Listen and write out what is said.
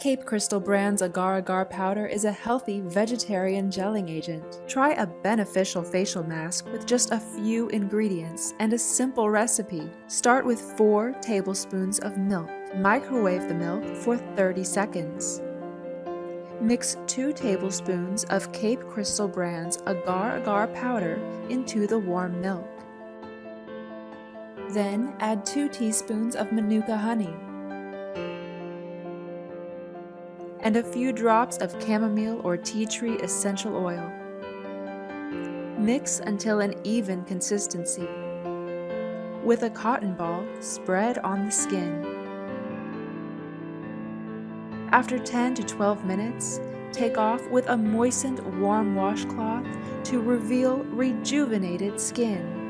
Cape Crystal brand's agar-agar powder is a healthy vegetarian gelling agent. Try a beneficial facial mask with just a few ingredients and a simple recipe. Start with 4 tablespoons of milk. Microwave the milk for 30 seconds. Mix 2 tablespoons of Cape Crystal brand's agar-agar powder into the warm milk. Then add 2 teaspoons of manuka honey and a few drops of chamomile or tea tree essential oil. Mix until an even consistency. With a cotton ball, spread on the skin. After 10 to 12 minutes, take off with a moistened warm washcloth to reveal rejuvenated skin.